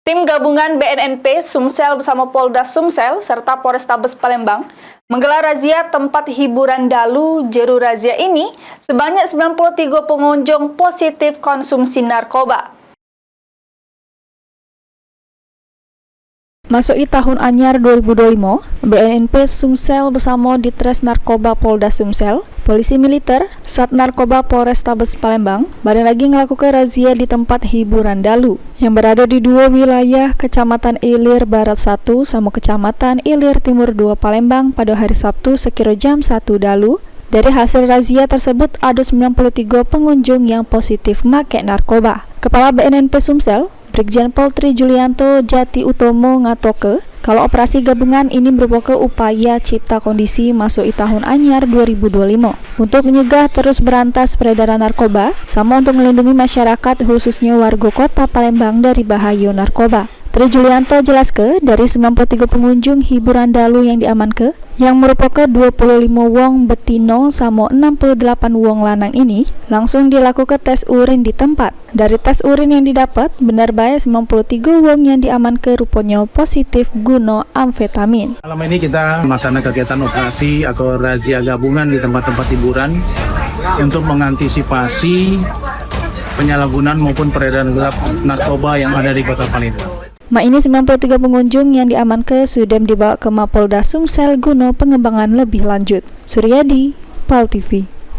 Tim gabungan BNNP Sumsel bersama Polda Sumsel serta Polrestabes Palembang menggelar razia tempat hiburan dalu. Juru razia ini sebanyak 93 pengunjung positif konsumsi narkoba. Masuki tahun anyar 2025, BNNP Sumsel bersama Ditres Narkoba Polda Sumsel, Polisi Militer, Sat Narkoba Polrestabes Palembang, badan lagi melakukan razia di tempat hiburan dalu yang berada di dua wilayah Kecamatan Ilir Barat 1 sama Kecamatan Ilir Timur 2 Palembang pada hari Sabtu sekira jam 1 dalu. Dari hasil razia tersebut ada 93 pengunjung yang positif make narkoba. Kepala BNNP Sumsel, Brigjen Pol Tri Julianto Jati Utomo ngatoke kalau operasi gabungan ini merupakan upaya cipta kondisi masuk tahun anyar 2025 untuk menyegah terus berantas peredaran narkoba sama untuk melindungi masyarakat khususnya warga kota Palembang dari bahaya narkoba. Tri Julianto jelaskan dari 93 pengunjung hiburan dalu yang diamankan yang merupakan 25 wong betino sama 68 wong lanang ini langsung dilakukan tes urin di tempat. Dari tes urin yang didapat, benar baik 93 wong yang diamankan rupanya positif guna amfetamin. Malam ini kita melaksanakan kegiatan operasi atau razia gabungan di tempat-tempat hiburan untuk mengantisipasi penyalahgunaan maupun peredaran gelap narkoba yang ada di Kota Palembang. Ini 93 pengunjung yang diamankan sudah dibawa ke Mapolda Sumsel guna pengembangan lebih lanjut. Suryadi, PAL TV.